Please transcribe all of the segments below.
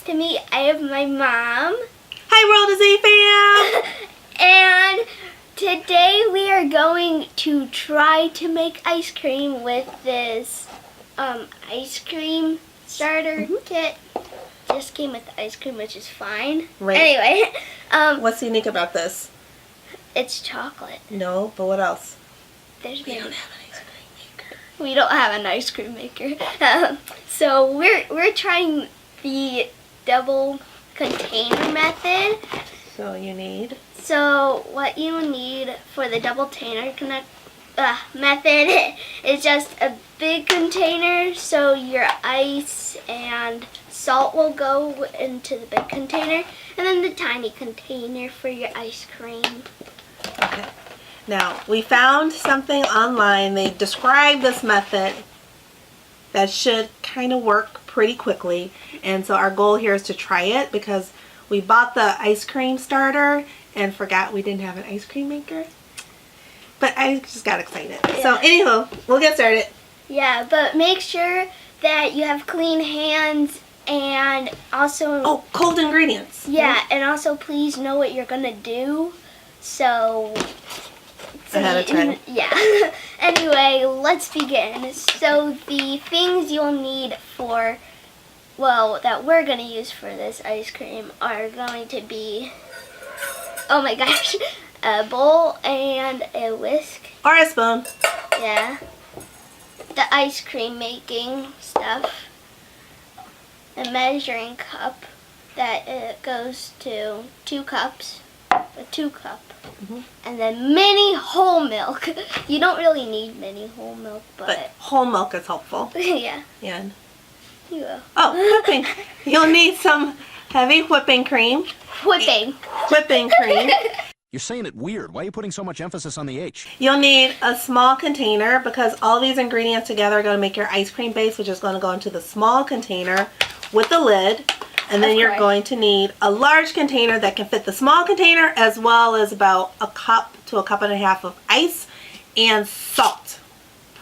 next to me, I have my mom. Hi, World is A fam! And today we are going to try to make ice cream with this ice cream starter kit. Just came with the ice cream, which is fine. Right. Anyway, What's unique about this? it's chocolate. No, but what else? We don't have an ice cream maker. We don't have an ice cream maker. So we're trying the double container method. So you need? So what you need for the double container method is just a big container, so your ice and salt will go into the big container, and then the tiny container for your ice cream. Okay. Now, we found something online. They described this method that should kind of work pretty quickly, and so our goal here is to try it because we bought the ice cream starter and forgot we didn't have an ice cream maker. But I just got excited. Yeah. So anywho, we'll get started. Yeah, but make sure that you have clean hands and also... Oh, cold ingredients. Yeah, right? And also please know what you're going to do. So ahead of time. Yeah. Anyway, let's begin. So the things you'll need for, well, that we're going to use for this ice cream are going to be, oh my gosh, a bowl and a whisk. Or a spoon. Yeah. The ice cream making stuff. A measuring cup that it goes to 2 cups. A 2 cup. And then mini whole milk. You don't really need mini whole milk, but whole milk is helpful. Yeah. And You will. oh, whipping. You'll need some heavy whipping cream. Whipping cream. You're saying it weird. Why are you putting so much emphasis on the H? You'll need a small container because all these ingredients together are going to make your ice cream base, which is going to go into the small container with the lid. And then you're going to need a large container that can fit the small container, as well as about a cup to a cup and a half of ice and salt.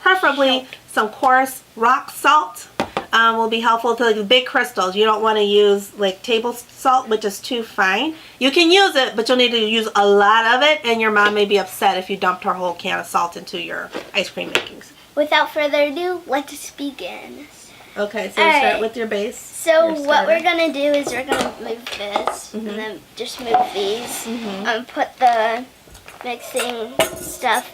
Preferably some coarse rock salt will be helpful to the big crystals. You don't want to use like table salt, which is too fine. You can use it, but you'll need to use a lot of it, and your mom may be upset if you dumped her whole can of salt into your ice cream makings. Without further ado, let's begin. Okay, so start with your base. So what we're going to do is we're going to move this, and then just move these, and put the mixing stuff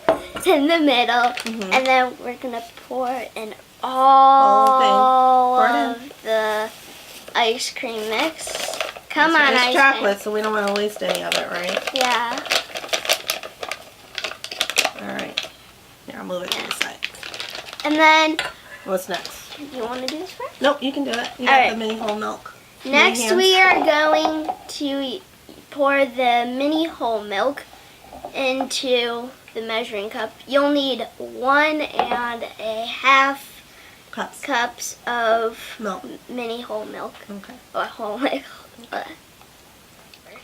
in the middle, and then we're going to pour in all of the ice cream mix. Come on, ice cream. It's chocolate, so we don't want to waste any of it, right? Yeah. Alright. Here, I'll move it to the side. And then... What's next? You want to do this first? Nope, you can do it. You got the mini whole milk. Next, we are going to pour the mini whole milk into the measuring cup. You'll need 1.5 cups of milk. Mini whole milk. Okay. Or whole milk.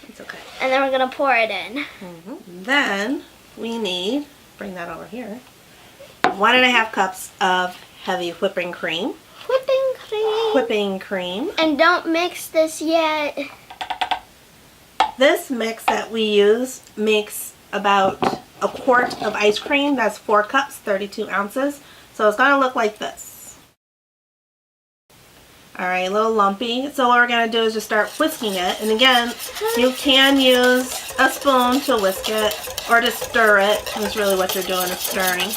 It's okay. And then we're going to pour it in. Then we need, bring that over here, 1.5 cups of heavy whipping cream. Whipping cream. And don't mix this yet. This mix that we use makes about a quart of ice cream. That's 4 cups, 32 ounces. So it's going to look like this. Alright, a little lumpy. So what we're going to do is just start whisking it. And again, you can use a spoon to whisk it or to stir it. That's really what you're doing is stirring.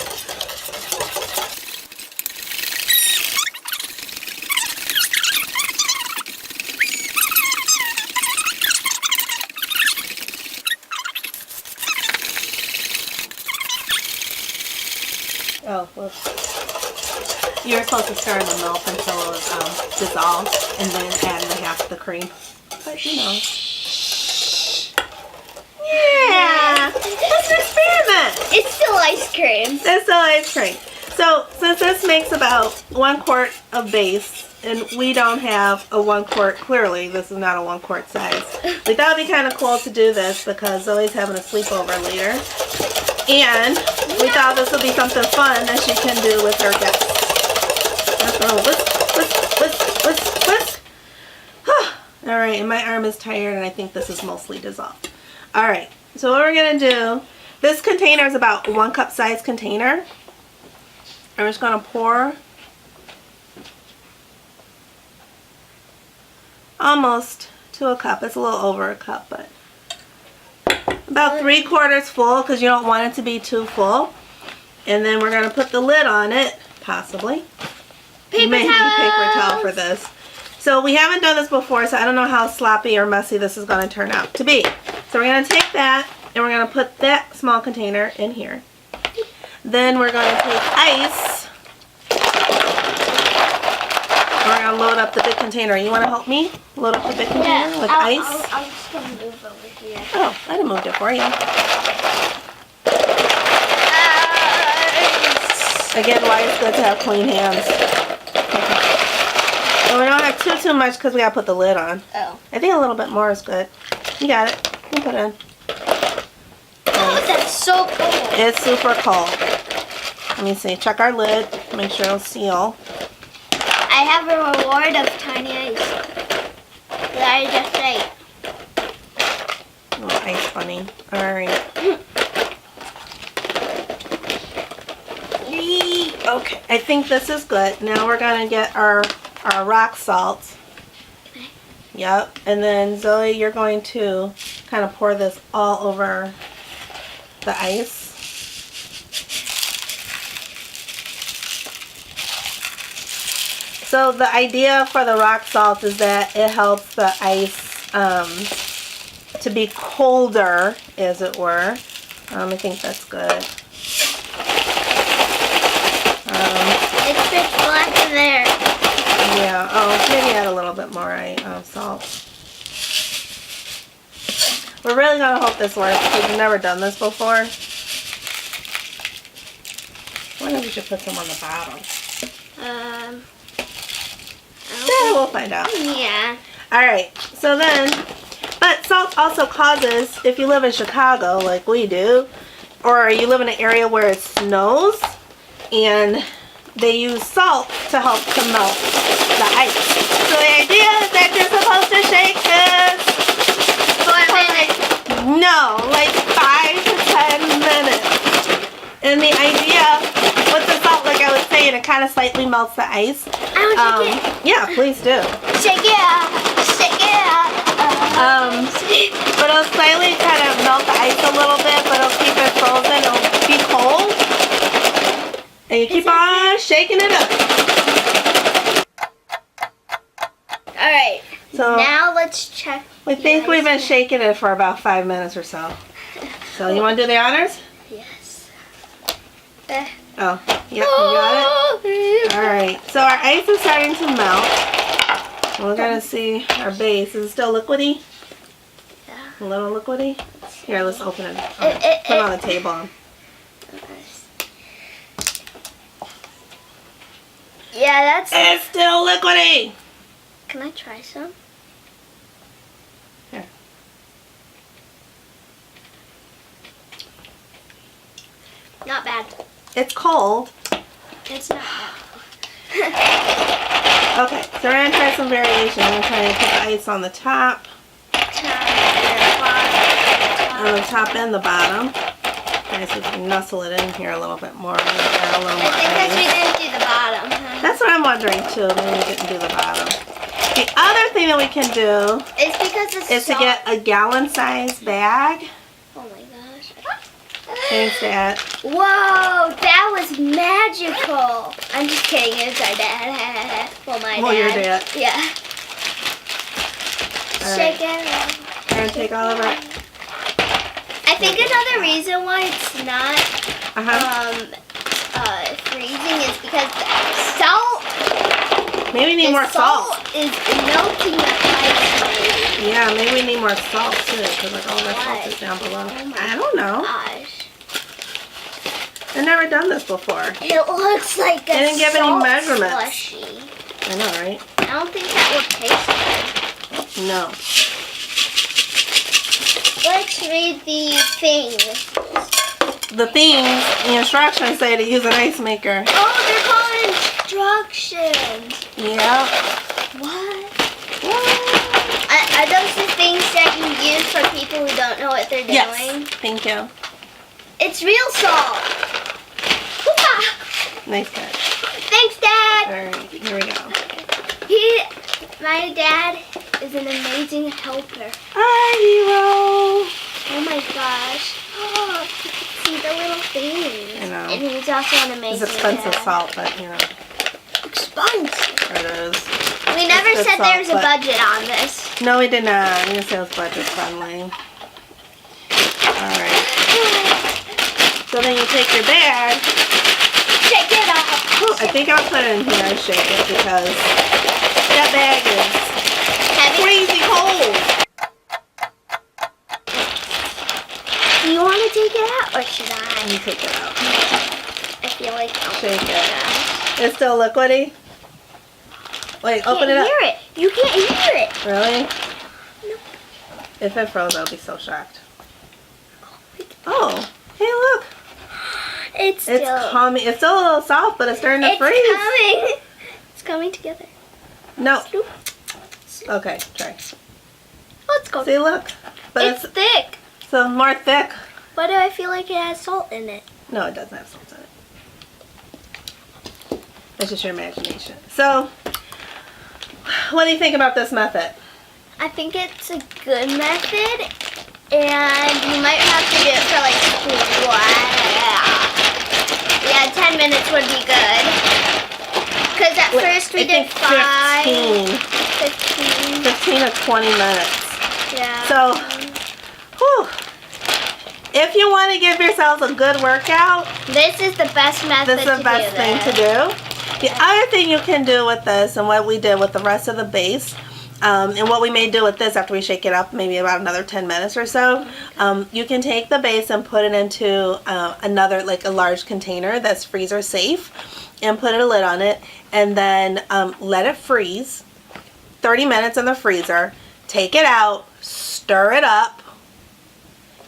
Oh, well, you were supposed to stir in the milk until it was dissolved, and then add in half the cream. But you know. Yeah! That's an experiment! It's still ice cream. It's still ice cream. So, since this makes about 1 quart of base, and we don't have a 1 quart, clearly this is not a 1 quart size. We thought it'd be kind of cool to do this because Zoe's having a sleepover later. And we thought this would be something fun that she can do with her guests. That's whisk, whisk, whisk, whisk, whisk. Alright, and my arm is tired and I think this is mostly dissolved. Alright, so what we're going to do, this container is about 1 cup size container. I'm just going to pour almost to a cup. It's a little over a cup, but about 3/4 full because you don't want it to be too full. And then we're going to put the lid on it, possibly. You may need a paper towel for this. So we haven't done this before, so I don't know how sloppy or messy this is going to turn out to be. So we're going to take that and we're going to put that small container in here. Then we're going to take ice. We're going to load up the big container. You want to help me load up the big container with ice? I'm just going to move over here. Oh, I done moved it for you. Again, why it's good to have clean hands. Okay. And we don't have too much because we got to put the lid on. Oh. I think a little bit more is good. You got it. You can put it in. Oh, that's so cold. It's super cold. Let me see. Check our lid. Make sure it'll seal. I have a reward of tiny ice. Did I just say? Little ice bunny. Alright. Okay. I think this is good. Now we're going to get our rock salt. Yep. And then Zoe, you're going to kind of pour this all over the ice. So the idea for the rock salt is that it helps the ice to be colder, as it were. I think that's good. It's pitch black in there. Yeah. Oh, maybe add a little bit more salt. We're really gonna hope this works because we've never done this before. I wonder if we should put some on the bottom. Yeah, we'll find out. Yeah. Alright, so then, but salt also causes, if you live in Chicago like we do, or you live in an area where it snows, and they use salt to help to melt the ice. So the idea is that you're supposed to shake this For a minute. no, like 5 to 10 minutes. And the idea with the salt, like I was saying, it kind of slightly melts the ice. I want to shake it. Yeah, please do. Shake it out. Shake it out. But it'll slightly kind of melt the ice a little bit, but it'll keep it frozen. It'll be cold. And you keep on shaking it up. Alright. So Now let's check. we think we've been shaking it for about 5 minutes or so. So you want to do the honors? Yes. Oh, yep, you got it. Alright, so our ice is starting to melt. We're going to see our base. Is it still liquidy? Yeah. A little liquidy? Here, let's open it. Put it on the table. Yeah, that's. It's still liquidy! Can I try some? Here. Not bad. It's cold. It's not bad. Okay, so we're going to try some variation. I'm going to try to put the ice on the top. On the top and the bottom. Okay, so we can nestle it in here a little bit more. Add a little more I think because we ice. didn't do the bottom. That's what I'm wondering too. Maybe we didn't do the bottom. The other thing that we can do It's because the is to get a gallon-sized bag. Oh my gosh. Thanks, Dad. Whoa, that was magical. I'm just kidding. It's our dad. Well, my Well, dad. your dad. Yeah. All Shake right. it up. We're going to take all of our... I think another reason why it's not freezing is because the salt. Maybe we need more salt. Is melting the ice. Yeah, maybe we need more salt too, because like all of our salt is down below. Oh my I don't know. Gosh. I've never done this before. It looks like a They didn't give any salt measurements. slushy. I know, right? I don't think that would taste good. No. Let's read the thing. The things, the instructions say to use an ice maker. Oh, they're called instructions. Yeah. What? What? know what they're doing? Yes. Thank you. It's real salt. Nice catch. Thanks, Dad. All right, here we go. My dad is an amazing helper. Hi, Hero. Oh my gosh. Oh, see the little thing. I know. And he's also an amazing It's expensive dad. salt, but you know. Expensive. There it is. We never It's good said salt, there was a but- budget on this. No, we did not. We didn't say it was budget friendly. Alright. So then you take your bag. Shake it off. Oh, I think I'll put it in here and shake it because that bag is Heavy. crazy cold. Do you want to take it out or should Let I? me take it out. I feel like I'll Shake take it. it out. It's still liquidy? Wait, open it up. Hear it. You can't hear it. Really? If it froze, I'll be so shocked. Oh, hey, look. It's still. It's coming. It's still a little soft, but it's starting to It's freeze. coming. It's coming together. No. Scoop. Okay, try. Let's go. See, look. But It's thick. so more thick. Why do I feel like it has salt in it? No, it doesn't have salt in it. That's just your imagination. So, what do you think about this method? I think it's a good method, and you might have to do it for like 10 minutes would be good. Because at first we I did think 15. 15 or 20 minutes. Yeah. So, whew. If you want to give yourselves a good workout, This is the best method this is the best thing to do. The other thing you can do with this, and what we did with the rest of the base, and what we may do with this after we shake it up, maybe about another 10 minutes or so, you can take the base and put it into another, like a large container that's freezer safe, and put a lid on it, and then let it freeze 30 minutes in the freezer. Take it out, stir it up,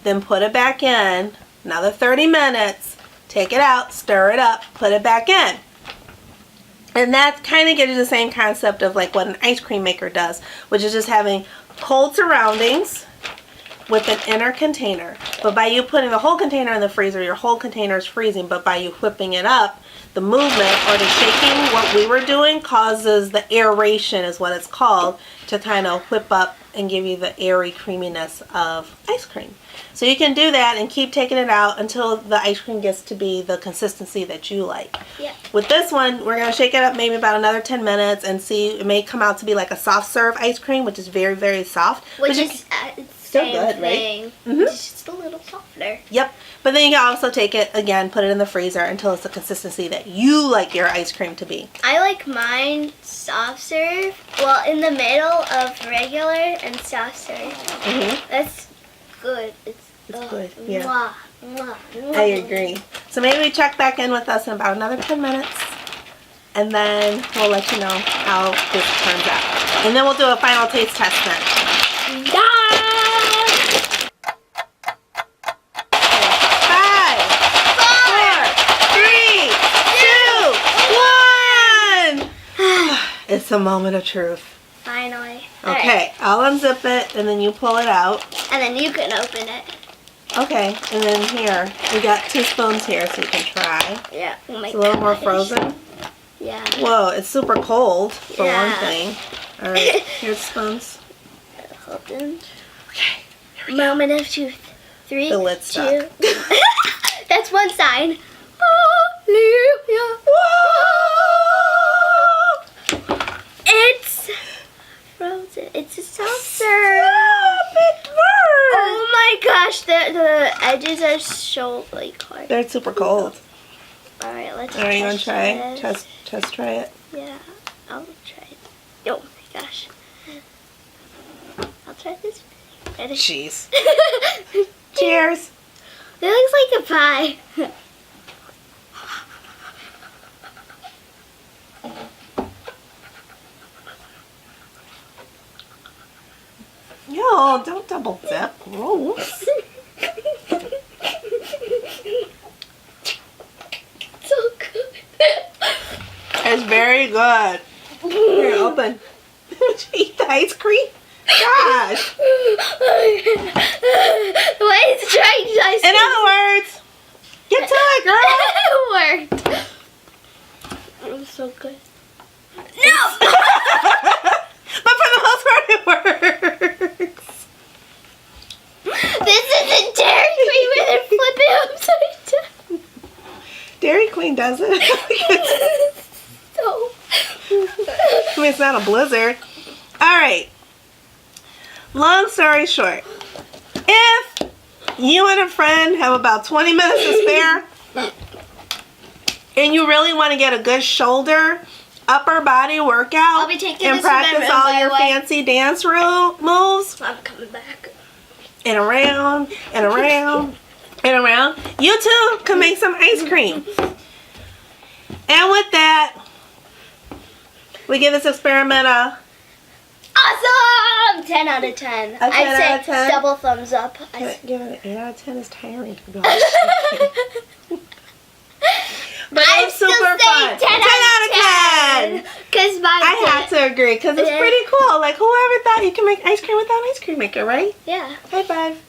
then put it back in, another 30 minutes, take it out, stir it up, put it back in. And that kind of gives you the same concept of like what an ice cream maker does, which is just having cold surroundings with an inner container. But by you putting the whole container in the freezer, your whole container is freezing, but by you whipping it up, the movement or the shaking, what we were doing, causes the aeration is what it's called, to kind of whip up and give you the airy creaminess of ice cream. So you can do that and keep taking it out until the ice cream gets to be the consistency that you like. Yeah. With this one, we're going to shake it up maybe about another 10 minutes and see, it may come out to be like a soft serve ice cream, which is very, very soft. Which But you is still same good, right? thing. Mhm. It's just a little softer. Yep. But then you can also take it, again, put it in the freezer until it's the consistency that you like your ice cream to be. I like mine soft serve. Well, in the middle of regular and soft serve. Mm-hmm. That's good. It's good, yeah. Mwah, mwah, mwah. I agree. So maybe we check back in with us in about another 10 minutes. And then we'll let you know how this turns out. And then we'll do a final taste test then. Yeah. 5, 4, 3, 2, 1. It's a moment of truth. Finally. Okay, I'll unzip it and then you pull it out. Alright. And then you can open it. Okay, and then here, we got 2 spoons here so you can try. Yeah. Oh my It's a little more gosh. frozen. Yeah. Whoa, it's super cold for one Yeah. thing. All right, here's spoons. Hold on. Okay, here we go. Moment of truth. 3, The lid's 2. stuck. That's one sign. Hallelujah. It's frozen. It's a soft serve. Stop it, burn! Oh my gosh, the edges are so like hard. They're super cold. All right, let's. All right, you want to try? this. Test try it. Yeah, I'll try it. Oh my gosh. I'll try this. Ready? Jeez. Cheers. It looks like a pie. Yo, don't double dip. Gross. So good. It's very good. Here, open. Did you eat the ice cream? Gosh. so good. No! But for the most part, it works. This isn't Dairy Queen when it flip it upside down. Dairy Queen does it. So. I mean, it's not a blizzard. All right. Long story short, if you and a friend have about 20 minutes to spare and you really want to get a good shoulder, upper body workout I'll be taking and this to practice bedroom, all by your the way. fancy dance moves I'm coming back. and around and around and around, you too can make some ice cream. And with that, we give this experiment a Awesome! 10 out of 10. A 10 I'd say out of 10? double thumbs up. give it an 8 out of 10 is tiring to be honest. But it I'm was still super saying fun. 10 out of 10. Because I have to agree because it's Yeah. pretty cool. Like whoever thought you can make ice cream without an ice cream maker, right? Yeah. High five.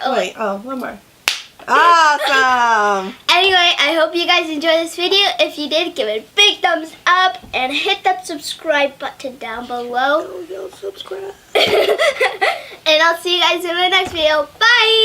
Oh. Wait, one more. Awesome. Anyway, I hope you guys enjoyed this video. If you did, give it a big thumbs up and hit that subscribe button down below. Go subscribe. And I'll see you guys in my next video. Bye!